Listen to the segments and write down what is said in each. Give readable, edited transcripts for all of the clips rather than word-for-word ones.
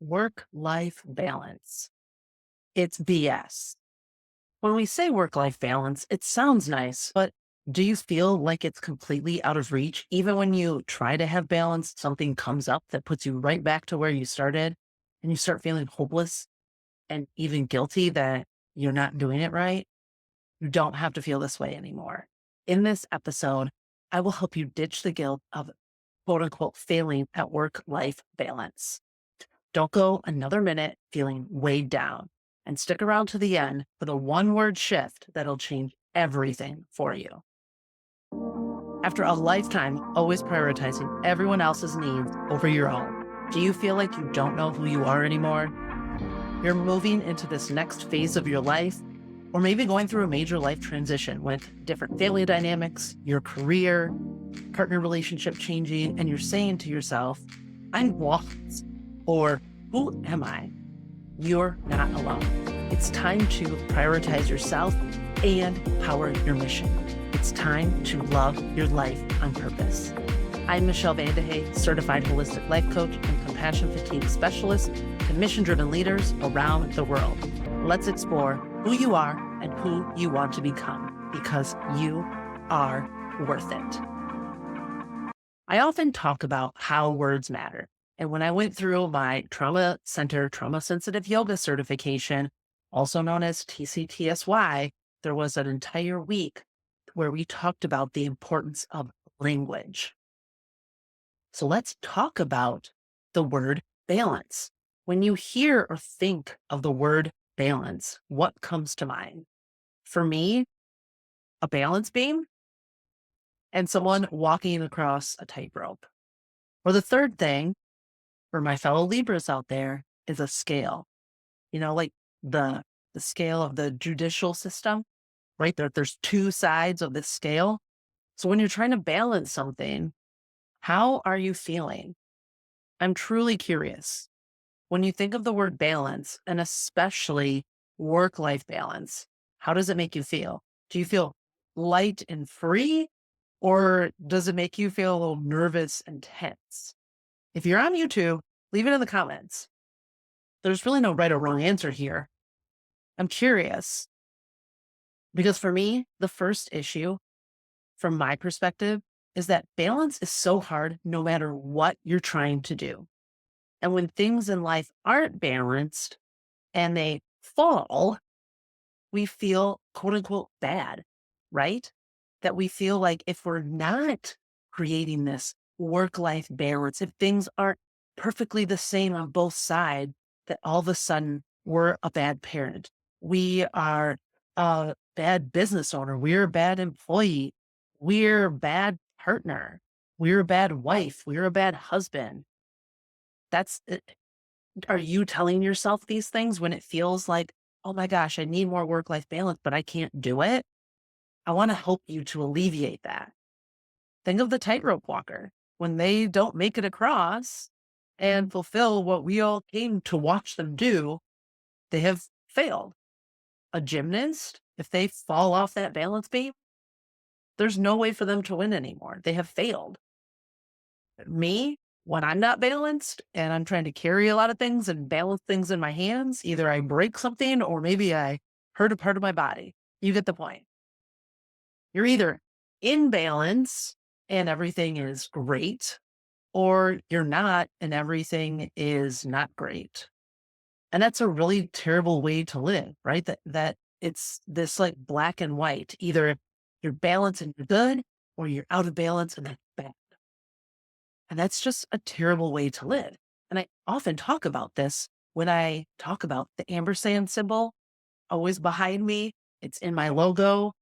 Work-life balance. It's BS. When we say work-life balance, it sounds nice, but do you feel like it's completely out of reach? Even when you try to have balance, something comes up that puts you right back to where you started and you start feeling hopeless and even guilty that you're not doing it right. You don't have to feel this way anymore. In this episode, I will help you ditch the guilt of quote unquote failing at work-life balance. Don't go another minute feeling weighed down and stick around to the end for the one word shift that'll change everything for you. After a lifetime always prioritizing everyone else's needs over your own, do you feel like you don't know who you are anymore? You're moving into this next phase of your life, or maybe going through a major life transition with different family dynamics, your career, partner relationship changing, and you're saying to yourself, I'm lost, or who am I? You're not alone. It's time to prioritize yourself and power your mission. It's time to love your life on purpose. I'm VandeHey, certified holistic life coach and compassion fatigue specialist to mission-driven leaders around the world. Let's explore who you are and who you want to become, because you are worth it. I often talk about how words matter. And when I went through my trauma center, trauma sensitive yoga certification, also known as TCTSY, there was an entire week where we talked about the importance of language. So let's talk about the word balance. When you hear or think of the word balance, what comes to mind? For me, a balance beam and someone walking across a tightrope. Or the third thing, for my fellow Libras out there, is a scale. Like the scale of the judicial system, right? There's two sides of this scale. So when you're trying to balance something, how are you feeling? I'm truly curious. When you think of the word balance, and especially work-life balance, how does it make you feel? Do you feel light and free, or does it make you feel a little nervous and tense? If you're on YouTube, leave it in the comments. There's really no right or wrong answer here. I'm curious because for me, the first issue from my perspective is that balance is so hard no matter what you're trying to do. And when things in life aren't balanced and they fall, we feel quote unquote bad, right? That we feel like if we're not creating this work-life balance, if things aren't perfectly the same on both sides, that all of a sudden we're a bad parent. We are a bad business owner. We're a bad employee. We're a bad partner. We're a bad wife. We're a bad husband. That's it. Are you telling yourself these things when it feels like, oh my gosh, I need more work-life balance, but I can't do it? I want to help you to alleviate that. Think of the tightrope walker. When they don't make it across and fulfill what we all came to watch them do, they have failed. A gymnast, if they fall off that balance beam, there's no way for them to win anymore. They have failed. Me, when I'm not balanced and I'm trying to carry a lot of things and balance things in my hands, either I break something or maybe I hurt a part of my body. You get the point. You're either in balance and everything is great, or you're not and everything is not great. And that's a really terrible way to live, right? That it's this like black and white. Either you're balanced and you're good, or you're out of balance and that's bad. And that's just a terrible way to live. And I often talk about this when I talk about the ampersand symbol always behind me. It's in my logo.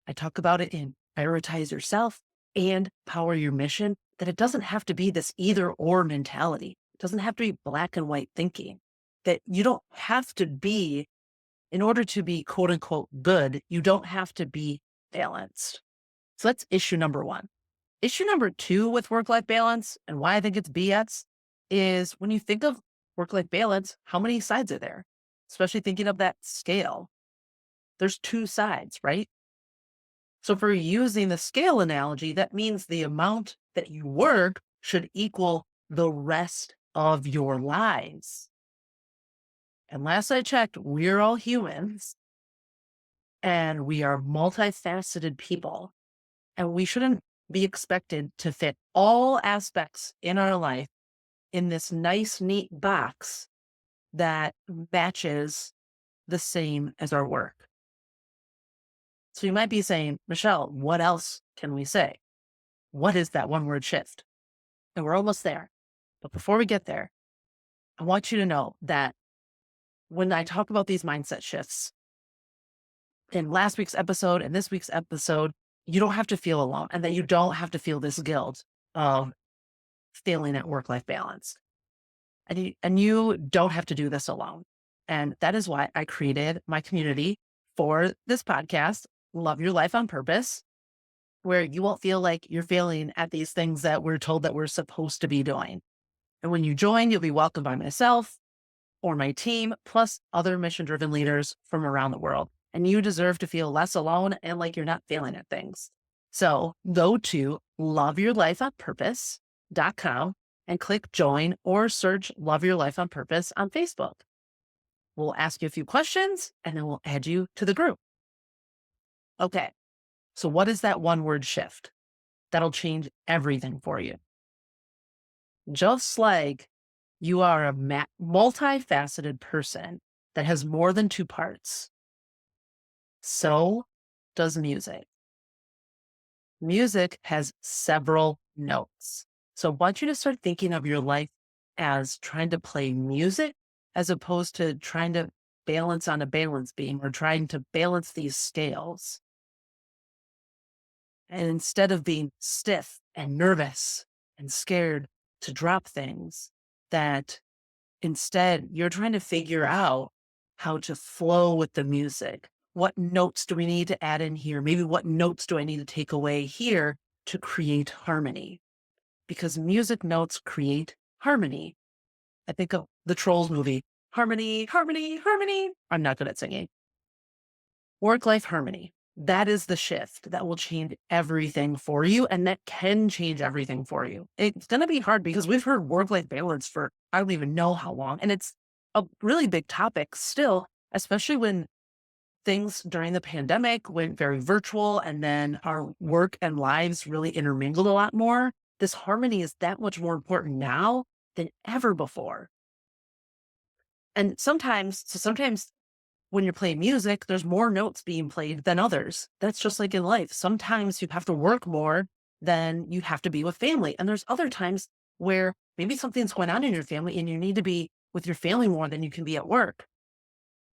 I talk about it in prioritize yourself and power your mission, that it doesn't have to be this either or mentality. It doesn't have to be black and white thinking, that you don't have to be, in order to be quote unquote good, you don't have to be balanced. So that's issue number one. Issue number two with work-life balance and why I think it's BS is when you think of work-life balance, how many sides are there? Especially thinking of that scale. There's two sides, right? So for using the scale analogy, that means the amount that you work should equal the rest of your lives. And last I checked, we're all humans and we are multifaceted people, and we shouldn't be expected to fit all aspects in our life in this nice, neat box that matches the same as our work. So you might be saying, Michelle, what else can we say? What is that one word shift? And we're almost there. But before we get there, I want you to know that when I talk about these mindset shifts in last week's episode and this week's episode, you don't have to feel alone, and that you don't have to feel this guilt of failing at work-life balance. And you don't have to do this alone. And that is why I created my community for this podcast, Love Your Life on Purpose, where you won't feel like you're failing at these things that we're told that we're supposed to be doing. And when you join, you'll be welcomed by myself or my team, plus other mission-driven leaders from around the world. And you deserve to feel less alone and like you're not failing at things. So go to loveyourlifeonpurpose.com and click join, or search Love Your Life on Purpose on Facebook. We'll ask you a few questions and then we'll add you to the group. Okay. So what is that one word shift that'll change everything for you? Just like you are a multifaceted person that has more than two parts, so does music. Music has several notes. So I want you to start thinking of your life as trying to play music as opposed to trying to balance on a balance beam or trying to balance these scales. And instead of being stiff and nervous and scared to drop things, that instead you're trying to figure out how to flow with the music. What notes do we need to add in here? Maybe what notes do I need to take away here to create harmony? Because music notes create harmony. I think of the Trolls movie, harmony, harmony, harmony. I'm not good at singing. Work-life harmony. That is the shift that will change everything for you, and that can change everything for you. It's going to be hard because we've heard work-life balance for I don't even know how long, and it's a really big topic still, especially when things during the pandemic went very virtual and then our work and lives really intermingled a lot more. This harmony is that much more important now than ever before. And sometimes when you're playing music, there's more notes being played than others. That's just like in life. Sometimes you have to work more than you have to be with family. And there's other times where maybe something's going on in your family and you need to be with your family more than you can be at work.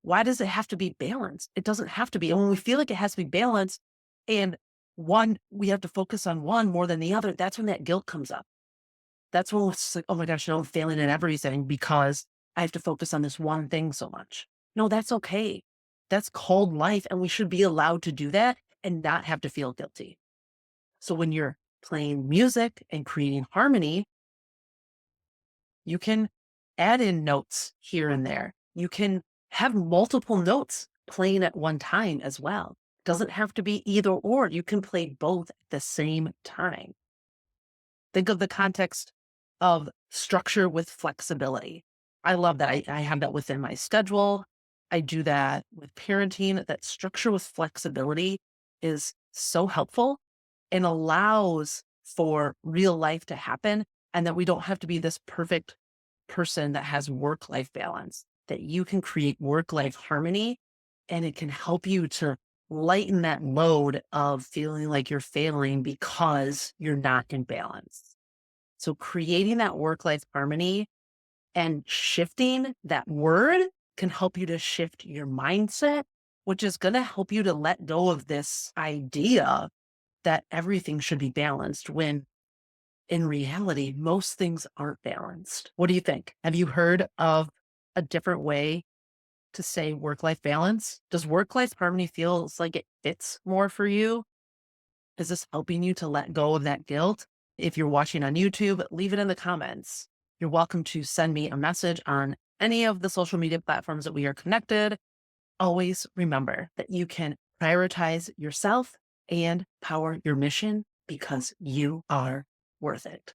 Why does it have to be balanced? It doesn't have to be. And when we feel like it has to be balanced and we have to focus on one more than the other, that's when that guilt comes up. That's when it's like, oh my gosh, I'm failing at everything because I have to focus on this one thing so much. No, that's okay. That's called life. And we should be allowed to do that and not have to feel guilty. So when you're playing music and creating harmony, you can add in notes here and there. You can have multiple notes playing at one time as well. Doesn't have to be either or. You can play both at the same time. Think of the context of structure with flexibility. I love that. I have that within my schedule. I do that with parenting. That structure with flexibility is so helpful and allows for real life to happen, and that we don't have to be this perfect person that has work-life balance, that you can create work-life harmony, and it can help you to lighten that load of feeling like you're failing because you're not in balance. So creating that work-life harmony and shifting that word can help you to shift your mindset, which is going to help you to let go of this idea that everything should be balanced when in reality, most things aren't balanced. What do you think? Have you heard of a different way to say work-life balance? Does work-life harmony feels like it fits more for you? Is this helping you to let go of that guilt? If you're watching on YouTube, leave it in the comments. You're welcome to send me a message on any of the social media platforms that we are connected. Always remember that you can prioritize yourself and power your mission because you are worth it.